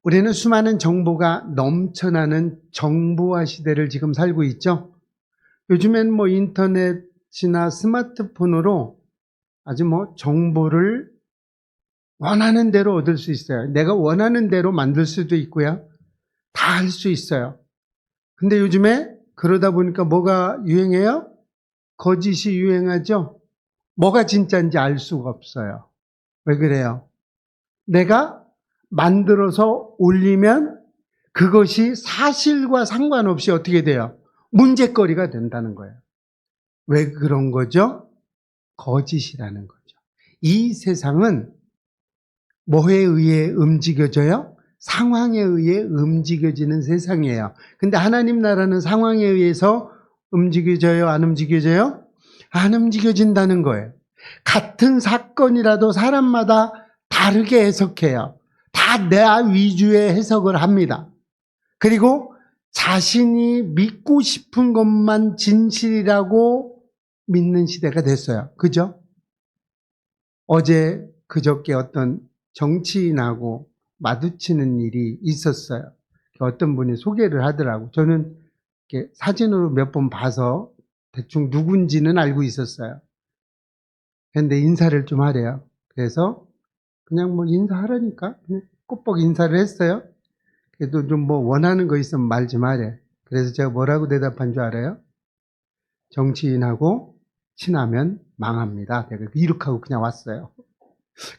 우리는 수많은 정보가 넘쳐나는 정보화 시대를 지금 살고 있죠. 요즘엔 인터넷이나 스마트폰으로 아주 정보를 원하는 대로 얻을 수 있어요. 내가 원하는 대로 만들 수도 있고요. 다 할 수 있어요. 근데 요즘에 그러다 보니까 뭐가 유행해요? 거짓이 유행하죠? 뭐가 진짜인지 알 수가 없어요. 왜 그래요? 내가 만들어서 올리면 그것이 사실과 상관없이 어떻게 돼요? 문제거리가 된다는 거예요. 왜 그런 거죠? 거짓이라는 거죠. 이 세상은 뭐에 의해 움직여져요? 상황에 의해 움직여지는 세상이에요. 근데 하나님 나라는 상황에 의해서 움직여져요? 안 움직여져요? 안 움직여진다는 거예요. 같은 사건이라도 사람마다 다르게 해석해요. 다 내 위주의 해석을 합니다. 그리고 자신이 믿고 싶은 것만 진실이라고 믿는 시대가 됐어요. 그죠? 어제 그저께 어떤 정치인하고 마주치는 일이 있었어요. 어떤 분이 소개를 하더라고. 저는 이렇게 사진으로 몇 번 봐서 대충 누군지는 알고 있었어요. 근데 인사를 좀 하래요. 그래서 그냥 인사하라니까 그냥 꼭꼭 인사를 했어요. 그래도 좀 원하는 거 있으면 말 좀 하래. 그래서 제가 뭐라고 대답한 줄 알아요? 정치인하고 친하면 망합니다. 내가 이렇게 하고 그냥 왔어요.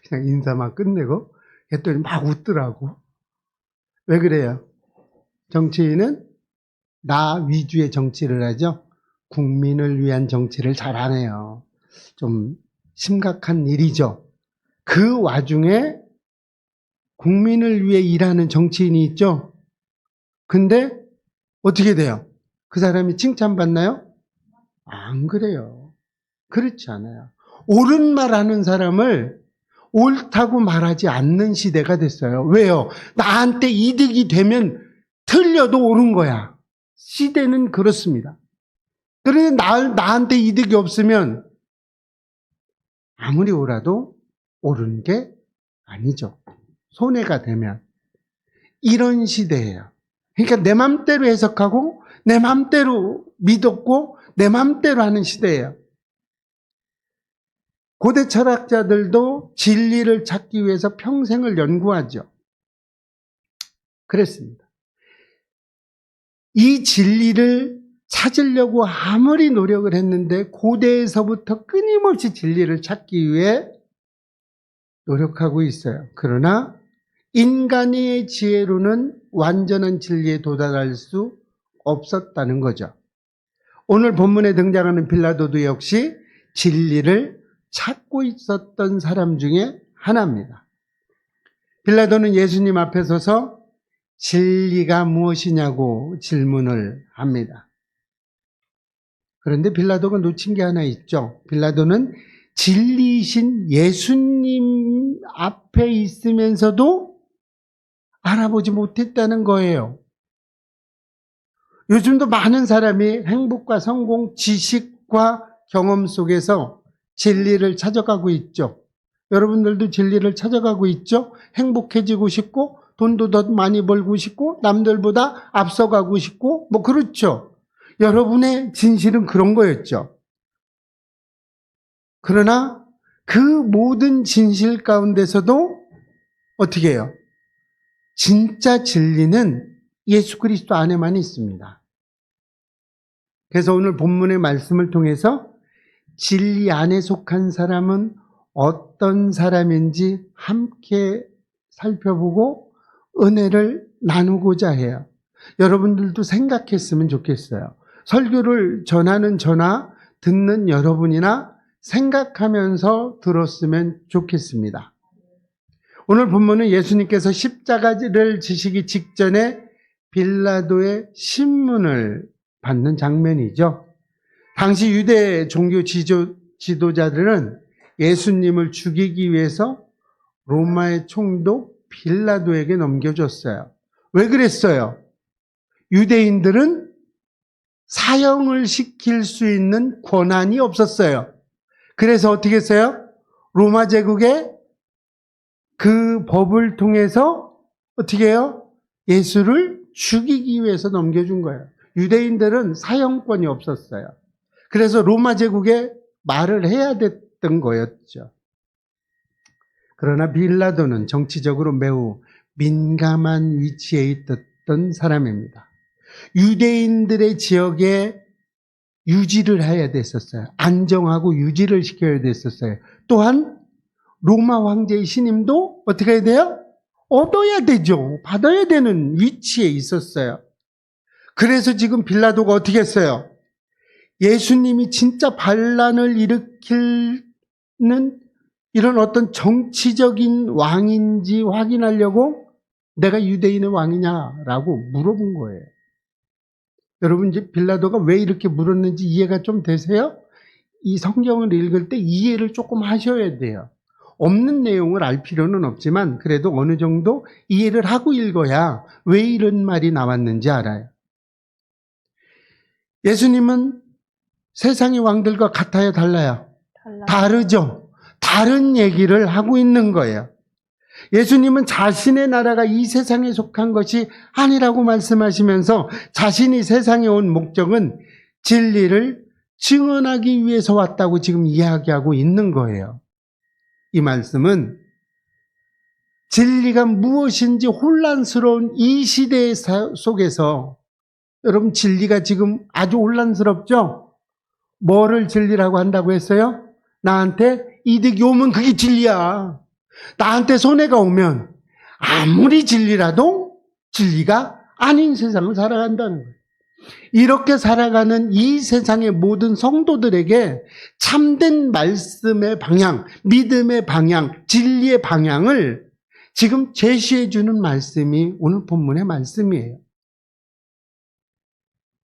그냥 인사만 끝내고 했더니 막 웃더라고. 왜 그래요? 정치인은 나 위주의 정치를 하죠. 국민을 위한 정치를 잘 안 해요. 좀 심각한 일이죠. 그 와중에 국민을 위해 일하는 정치인이 있죠. 근데 어떻게 돼요? 그 사람이 칭찬받나요? 안 그래요. 그렇지 않아요. 옳은 말 하는 사람을 옳다고 말하지 않는 시대가 됐어요. 왜요? 나한테 이득이 되면 틀려도 옳은 거야. 시대는 그렇습니다. 그런데 나한테 이득이 없으면 아무리 옳아도 옳은 게 아니죠. 손해가 되면. 이런 시대예요. 그러니까 내 맘대로 해석하고 내 맘대로 믿었고 내 맘대로 하는 시대예요. 고대 철학자들도 진리를 찾기 위해서 평생을 연구하죠. 그랬습니다. 이 진리를 찾으려고 아무리 노력을 했는데 고대에서부터 끊임없이 진리를 찾기 위해 노력하고 있어요. 그러나 인간의 지혜로는 완전한 진리에 도달할 수 없었다는 거죠. 오늘 본문에 등장하는 빌라도도 역시 진리를 찾고 있었던 사람 중에 하나입니다. 빌라도는 예수님 앞에 서서 진리가 무엇이냐고 질문을 합니다. 그런데 빌라도가 놓친 게 하나 있죠. 빌라도는 진리이신 예수님 앞에 있으면서도 알아보지 못했다는 거예요. 요즘도 많은 사람이 행복과 성공, 지식과 경험 속에서 진리를 찾아가고 있죠. 여러분들도 진리를 찾아가고 있죠. 행복해지고 싶고 돈도 더 많이 벌고 싶고 남들보다 앞서가고 싶고 그렇죠. 여러분의 진실은 그런 거였죠. 그러나 그 모든 진실 가운데서도 어떻게 해요? 진짜 진리는 예수 그리스도 안에만 있습니다. 그래서 오늘 본문의 말씀을 통해서 진리 안에 속한 사람은 어떤 사람인지 함께 살펴보고 은혜를 나누고자 해요. 여러분들도 생각했으면 좋겠어요. 설교를 전하는 저나 듣는 여러분이나 생각하면서 들었으면 좋겠습니다. 오늘 본문은 예수님께서 십자가를 지시기 직전에 빌라도의 신문을 받는 장면이죠. 당시 유대 종교 지도자들은 예수님을 죽이기 위해서 로마의 총독 빌라도에게 넘겨줬어요. 왜 그랬어요? 유대인들은 사형을 시킬 수 있는 권한이 없었어요. 그래서 어떻게 했어요? 로마 제국의 그 법을 통해서 어떻게 해요? 예수를 죽이기 위해서 넘겨준 거예요. 유대인들은 사형권이 없었어요. 그래서 로마 제국에 말을 해야 됐던 거였죠. 그러나 빌라도는 정치적으로 매우 민감한 위치에 있었던 사람입니다. 유대인들의 지역에 유지를 해야 됐었어요. 안정하고 유지를 시켜야 됐었어요. 또한 로마 황제의 신임도 어떻게 해야 돼요? 얻어야 되죠. 받아야 되는 위치에 있었어요. 그래서 지금 빌라도가 어떻게 했어요? 예수님이 진짜 반란을 일으키는 이런 어떤 정치적인 왕인지 확인하려고 내가 유대인의 왕이냐라고 물어본 거예요. 여러분, 이제 빌라도가 왜 이렇게 물었는지 이해가 좀 되세요? 이 성경을 읽을 때 이해를 조금 하셔야 돼요. 없는 내용을 알 필요는 없지만 그래도 어느 정도 이해를 하고 읽어야 왜 이런 말이 나왔는지 알아요. 예수님은 세상의 왕들과 같아요, 달라요? 다르죠. 다른 얘기를 하고 있는 거예요. 예수님은 자신의 나라가 이 세상에 속한 것이 아니라고 말씀하시면서 자신이 세상에 온 목적은 진리를 증언하기 위해서 왔다고 지금 이야기하고 있는 거예요. 이 말씀은 진리가 무엇인지 혼란스러운 이 시대 속에서 여러분, 진리가 지금 아주 혼란스럽죠? 뭐를 진리라고 한다고 했어요? 나한테 이득이 오면 그게 진리야. 나한테 손해가 오면 아무리 진리라도 진리가 아닌 세상을 살아간다는 거예요. 이렇게 살아가는 이 세상의 모든 성도들에게 참된 말씀의 방향, 믿음의 방향, 진리의 방향을 지금 제시해 주는 말씀이 오늘 본문의 말씀이에요.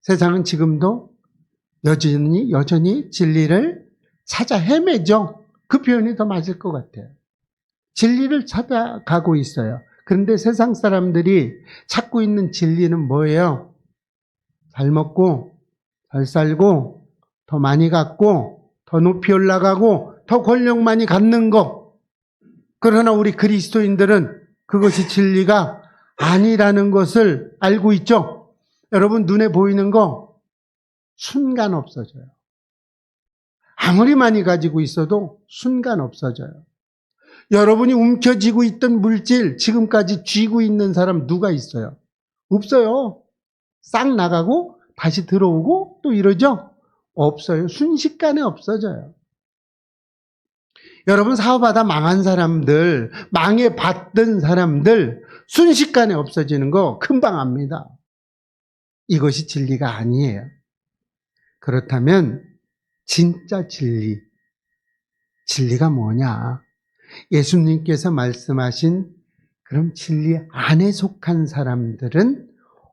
세상은 지금도 여전히 진리를 찾아 헤매죠. 그 표현이 더 맞을 것 같아요. 진리를 찾아가고 있어요. 그런데 세상 사람들이 찾고 있는 진리는 뭐예요? 잘 먹고, 잘 살고, 더 많이 갖고, 더 높이 올라가고, 더 권력 많이 갖는 거. 그러나 우리 그리스도인들은 그것이 진리가 아니라는 것을 알고 있죠? 여러분, 눈에 보이는 거 순간 없어져요. 아무리 많이 가지고 있어도 순간 없어져요. 여러분이 움켜쥐고 있던 물질, 지금까지 쥐고 있는 사람 누가 있어요? 없어요. 싹 나가고 다시 들어오고 또 이러죠? 없어요. 순식간에 없어져요. 여러분, 사업하다 망한 사람들, 망해봤던 사람들 순식간에 없어지는 거 금방 압니다. 이것이 진리가 아니에요. 그렇다면 진짜 진리가 뭐냐? 예수님께서 말씀하신 그럼 진리 안에 속한 사람들은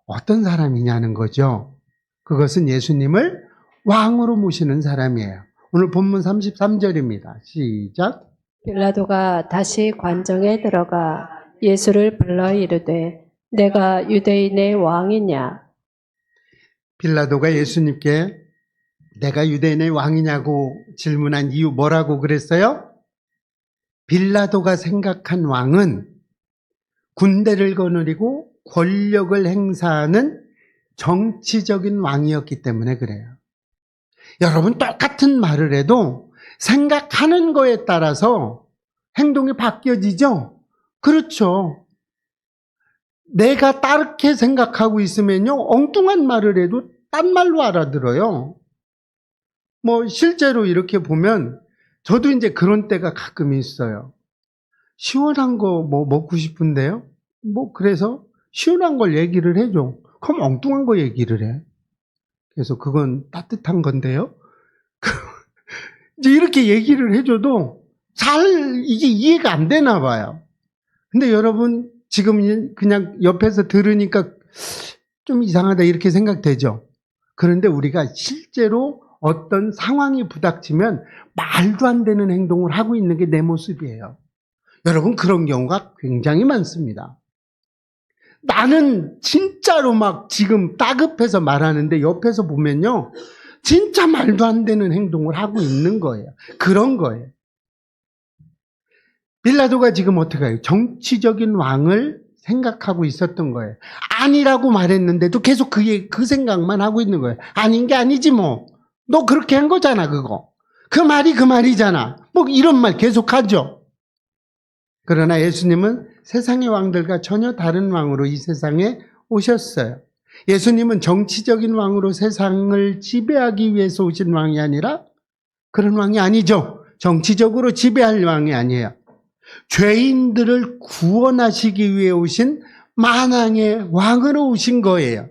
어떤 사람이냐는 거죠. 그것은 예수님을 왕으로 모시는 사람이에요. 오늘 본문 33절입니다. 시작. 빌라도가 다시 관정에 들어가 예수를 불러 이르되 내가 유대인의 왕이냐? 빌라도가 예수님께 내가 유대인의 왕이냐고 질문한 이유 뭐라고 그랬어요? 빌라도가 생각한 왕은 군대를 거느리고 권력을 행사하는 정치적인 왕이었기 때문에 그래요. 여러분, 똑같은 말을 해도 생각하는 거에 따라서 행동이 바뀌어지죠? 그렇죠. 내가 다르게 생각하고 있으면요, 엉뚱한 말을 해도 딴 말로 알아들어요. 실제로 이렇게 보면 저도 이제 그런 때가 가끔 있어요. 시원한 거 먹고 싶은데요? 그래서 시원한 걸 얘기를 해줘. 그럼 엉뚱한 거 얘기를 해. 그래서 그건 따뜻한 건데요? 이제 이렇게 얘기를 해줘도 이게 이해가 안 되나 봐요. 근데 여러분, 지금 그냥 옆에서 들으니까 좀 이상하다 이렇게 생각되죠? 그런데 우리가 실제로 어떤 상황이 부닥치면 말도 안 되는 행동을 하고 있는 게 내 모습이에요. 여러분, 그런 경우가 굉장히 많습니다. 나는 진짜로 지금 따급해서 말하는데 옆에서 보면요, 진짜 말도 안 되는 행동을 하고 있는 거예요. 그런 거예요. 빌라도가 지금 어떻게 해요? 정치적인 왕을 생각하고 있었던 거예요. 아니라고 말했는데도 계속 그 생각만 하고 있는 거예요. 아닌 게 아니지 뭐. 너 그렇게 한 거잖아 그거. 그 말이 그 말이잖아. 뭐 이런 말 계속하죠. 그러나 예수님은 세상의 왕들과 전혀 다른 왕으로 이 세상에 오셨어요. 예수님은 정치적인 왕으로 세상을 지배하기 위해서 오신 왕이 아니라 그런 왕이 아니죠. 정치적으로 지배할 왕이 아니에요. 죄인들을 구원하시기 위해 오신 만왕의 왕으로 오신 거예요.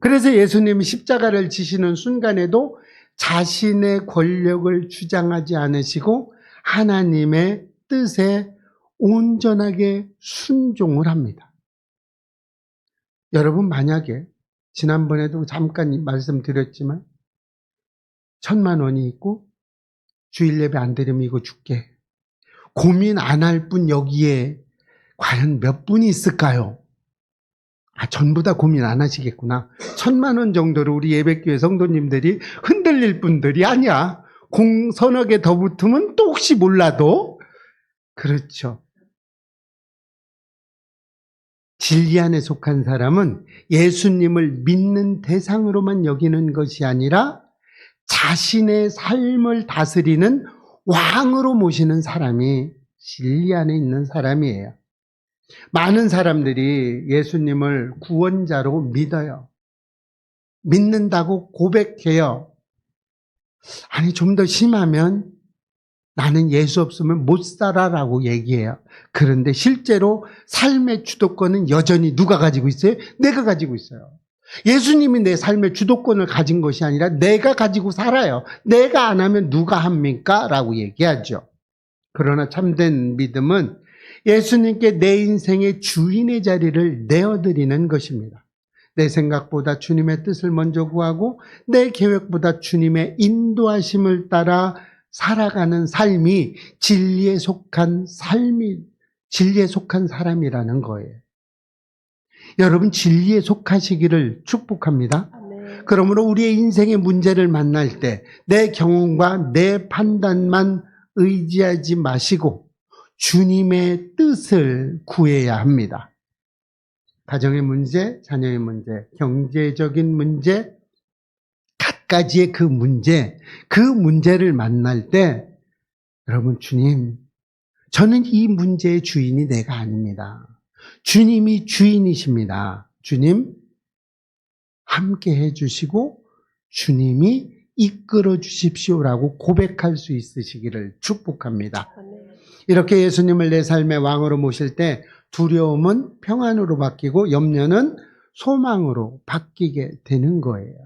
그래서 예수님이 십자가를 지시는 순간에도 자신의 권력을 주장하지 않으시고 하나님의 뜻에 온전하게 순종을 합니다. 여러분 만약에 지난번에도 잠깐 말씀드렸지만 1,000만 원이 있고 주일 예배 안 드리면 이거 줄게. 고민 안 할 분 여기에 과연 몇 분이 있을까요? 전부 다 고민 안 하시겠구나. 1,000만 원 정도로 우리 예배교회 성도님들이 흔들릴 분들이 아니야. 서너 개 더 붙으면 또 혹시 몰라도. 그렇죠. 진리 안에 속한 사람은 예수님을 믿는 대상으로만 여기는 것이 아니라 자신의 삶을 다스리는 왕으로 모시는 사람이 진리 안에 있는 사람이에요. 많은 사람들이 예수님을 구원자로 믿어요. 믿는다고 고백해요. 아니, 좀 더 심하면 나는 예수 없으면 못 살아라고 얘기해요. 그런데 실제로 삶의 주도권은 여전히 누가 가지고 있어요? 내가 가지고 있어요. 예수님이 내 삶의 주도권을 가진 것이 아니라 내가 가지고 살아요. 내가 안 하면 누가 합니까? 라고 얘기하죠. 그러나 참된 믿음은 예수님께 내 인생의 주인의 자리를 내어드리는 것입니다. 내 생각보다 주님의 뜻을 먼저 구하고 내 계획보다 주님의 인도하심을 따라 살아가는 삶이 진리에 속한 사람이라는 거예요. 여러분 진리에 속하시기를 축복합니다. 아멘. 그러므로 우리의 인생의 문제를 만날 때 내 경험과 내 판단만 의지하지 마시고 주님의 뜻을 구해야 합니다. 가정의 문제, 자녀의 문제, 경제적인 문제, 갖가지의 그 문제를 만날 때 여러분 주님, 저는 이 문제의 주인이 내가 아닙니다. 주님이 주인이십니다. 주님 함께 해주시고 주님이 이끌어 주십시오라고 고백할 수 있으시기를 축복합니다. 아멘. 이렇게 예수님을 내 삶의 왕으로 모실 때 두려움은 평안으로 바뀌고 염려는 소망으로 바뀌게 되는 거예요.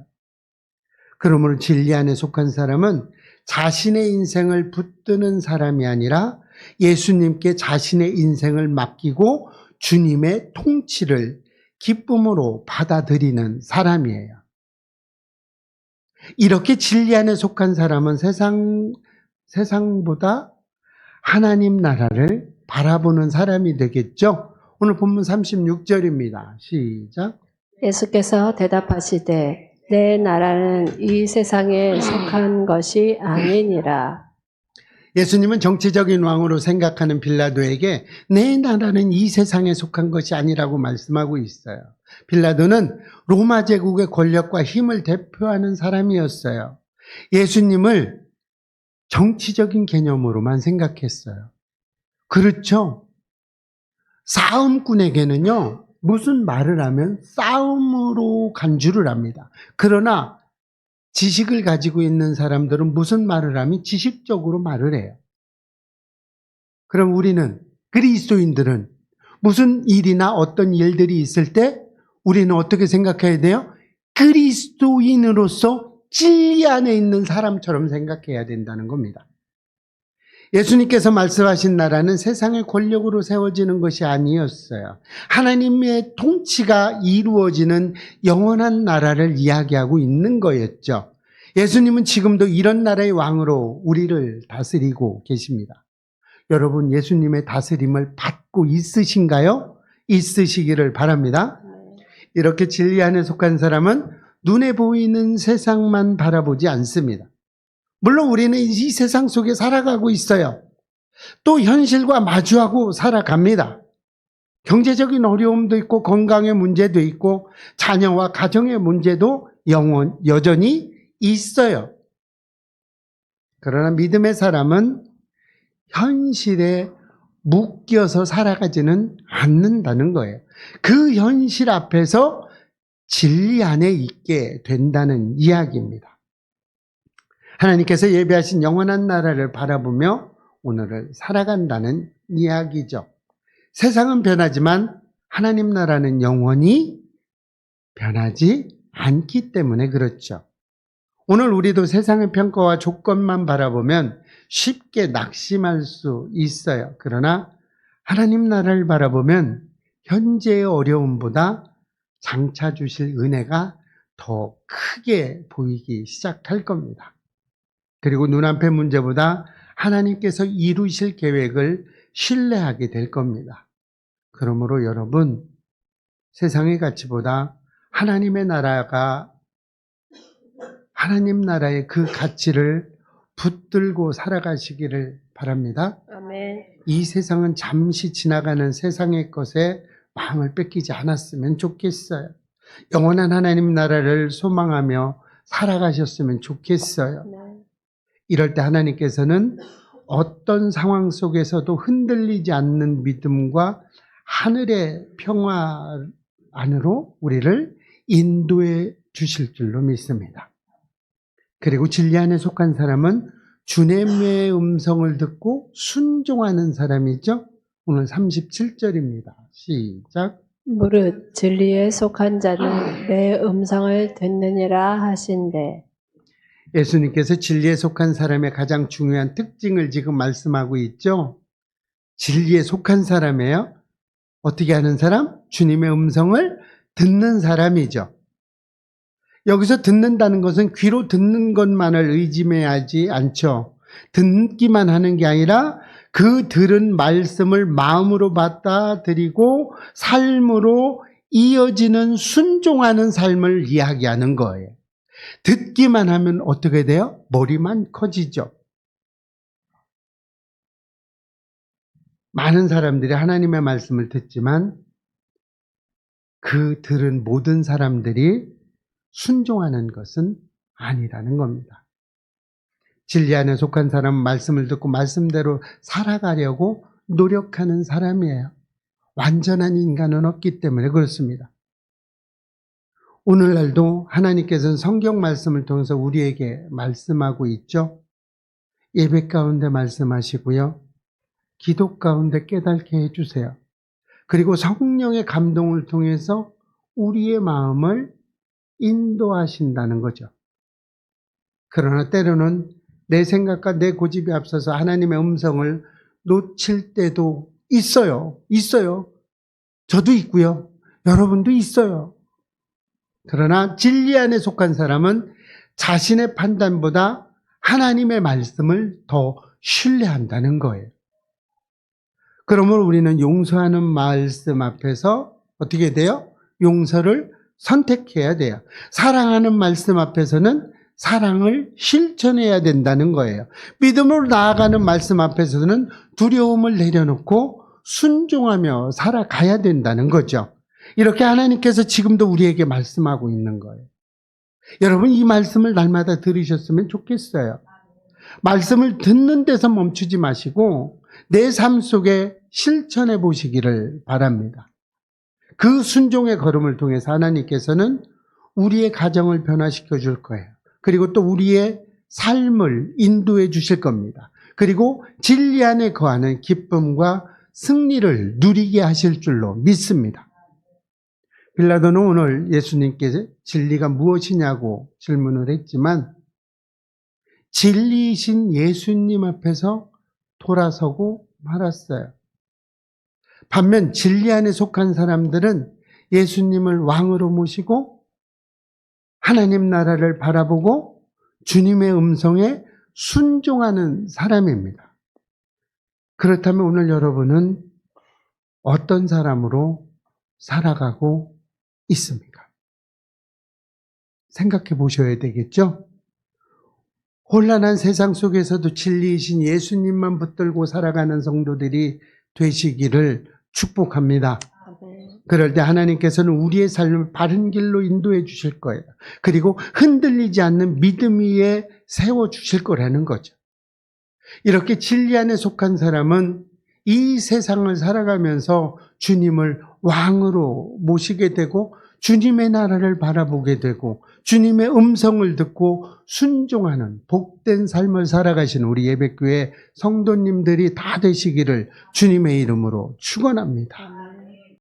그러므로 진리 안에 속한 사람은 자신의 인생을 붙드는 사람이 아니라 예수님께 자신의 인생을 맡기고 주님의 통치를 기쁨으로 받아들이는 사람이에요. 이렇게 진리 안에 속한 사람은 세상보다 하나님 나라를 바라보는 사람이 되겠죠. 오늘 본문 36절입니다. 시작. 예수께서 대답하시되 내 나라는 이 세상에 속한 것이 아니니라. 예수님은 정치적인 왕으로 생각하는 빌라도에게 내 나라는 이 세상에 속한 것이 아니라고 말씀하고 있어요. 빌라도는 로마 제국의 권력과 힘을 대표하는 사람이었어요. 예수님을 정치적인 개념으로만 생각했어요. 그렇죠? 싸움꾼에게는요, 무슨 말을 하면 싸움으로 간주를 합니다. 그러나 지식을 가지고 있는 사람들은 무슨 말을 하면 지식적으로 말을 해요. 그럼 우리는, 그리스도인들은 무슨 일이나 어떤 일들이 있을 때 우리는 어떻게 생각해야 돼요? 그리스도인으로서 진리 안에 있는 사람처럼 생각해야 된다는 겁니다. 예수님께서 말씀하신 나라는 세상의 권력으로 세워지는 것이 아니었어요. 하나님의 통치가 이루어지는 영원한 나라를 이야기하고 있는 거였죠. 예수님은 지금도 이런 나라의 왕으로 우리를 다스리고 계십니다. 여러분, 예수님의 다스림을 받고 있으신가요? 있으시기를 바랍니다. 이렇게 진리 안에 속한 사람은 눈에 보이는 세상만 바라보지 않습니다. 물론 우리는 이 세상 속에 살아가고 있어요. 또 현실과 마주하고 살아갑니다. 경제적인 어려움도 있고 건강의 문제도 있고 자녀와 가정의 문제도 여전히 있어요. 그러나 믿음의 사람은 현실에 묶여서 살아가지는 않는다는 거예요. 그 현실 앞에서 진리 안에 있게 된다는 이야기입니다. 하나님께서 예비하신 영원한 나라를 바라보며 오늘을 살아간다는 이야기죠. 세상은 변하지만 하나님 나라는 영원히 변하지 않기 때문에 그렇죠. 오늘 우리도 세상의 평가와 조건만 바라보면 쉽게 낙심할 수 있어요. 그러나 하나님 나라를 바라보면 현재의 어려움보다 장차 주실 은혜가 더 크게 보이기 시작할 겁니다. 그리고 눈앞의 문제보다 하나님께서 이루실 계획을 신뢰하게 될 겁니다. 그러므로 여러분, 세상의 가치보다 하나님 나라의 그 가치를 붙들고 살아가시기를 바랍니다. 아멘. 이 세상은 잠시 지나가는 세상의 것에 마음을 뺏기지 않았으면 좋겠어요. 영원한 하나님 나라를 소망하며 살아가셨으면 좋겠어요. 네. 이럴 때 하나님께서는 어떤 상황 속에서도 흔들리지 않는 믿음과 하늘의 평화 안으로 우리를 인도해 주실 줄로 믿습니다. 그리고 진리 안에 속한 사람은 주님의 음성을 듣고 순종하는 사람이죠. 오늘 37절입니다. 시작. 무릇 진리에 속한 자는 내 음성을 듣느니라 하신대. 예수님께서 진리에 속한 사람의 가장 중요한 특징을 지금 말씀하고 있죠. 진리에 속한 사람이에요. 어떻게 하는 사람? 주님의 음성을 듣는 사람이죠. 여기서 듣는다는 것은 귀로 듣는 것만을 의지하지 않죠. 듣기만 하는 게 아니라 그 들은 말씀을 마음으로 받아들이고 삶으로 이어지는 순종하는 삶을 이야기하는 거예요. 듣기만 하면 어떻게 돼요? 머리만 커지죠. 많은 사람들이 하나님의 말씀을 듣지만 그 들은 모든 사람들이 순종하는 것은 아니라는 겁니다. 진리 안에 속한 사람은 말씀을 듣고 말씀대로 살아가려고 노력하는 사람이에요. 완전한 인간은 없기 때문에 그렇습니다. 오늘날도 하나님께서는 성경 말씀을 통해서 우리에게 말씀하고 있죠. 예배 가운데 말씀하시고요. 기도 가운데 깨닫게 해주세요. 그리고 성령의 감동을 통해서 우리의 마음을 인도하신다는 거죠. 그러나 때로는 내 생각과 내 고집이 앞서서 하나님의 음성을 놓칠 때도 있어요. 저도 있고요. 여러분도 있어요. 그러나 진리 안에 속한 사람은 자신의 판단보다 하나님의 말씀을 더 신뢰한다는 거예요. 그러므로 우리는 용서하는 말씀 앞에서 어떻게 돼요? 용서를 선택해야 돼요. 사랑하는 말씀 앞에서는 사랑을 실천해야 된다는 거예요. 믿음으로 나아가는 말씀 앞에서는 두려움을 내려놓고 순종하며 살아가야 된다는 거죠. 이렇게 하나님께서 지금도 우리에게 말씀하고 있는 거예요. 여러분, 이 말씀을 날마다 들으셨으면 좋겠어요. 말씀을 듣는 데서 멈추지 마시고 내 삶 속에 실천해 보시기를 바랍니다. 그 순종의 걸음을 통해서 하나님께서는 우리의 가정을 변화시켜 줄 거예요. 그리고 또 우리의 삶을 인도해 주실 겁니다. 그리고 진리 안에 거하는 기쁨과 승리를 누리게 하실 줄로 믿습니다. 빌라도는 오늘 예수님께 진리가 무엇이냐고 질문을 했지만 진리이신 예수님 앞에서 돌아서고 말았어요. 반면 진리 안에 속한 사람들은 예수님을 왕으로 모시고 하나님 나라를 바라보고 주님의 음성에 순종하는 사람입니다. 그렇다면 오늘 여러분은 어떤 사람으로 살아가고 있습니까? 생각해 보셔야 되겠죠? 혼란한 세상 속에서도 진리이신 예수님만 붙들고 살아가는 성도들이 되시기를 축복합니다. 그럴 때 하나님께서는 우리의 삶을 바른 길로 인도해 주실 거예요. 그리고 흔들리지 않는 믿음 위에 세워 주실 거라는 거죠. 이렇게 진리 안에 속한 사람은 이 세상을 살아가면서 주님을 왕으로 모시게 되고 주님의 나라를 바라보게 되고 주님의 음성을 듣고 순종하는 복된 삶을 살아가신 우리 예배교회 성도님들이 다 되시기를 주님의 이름으로 축원합니다.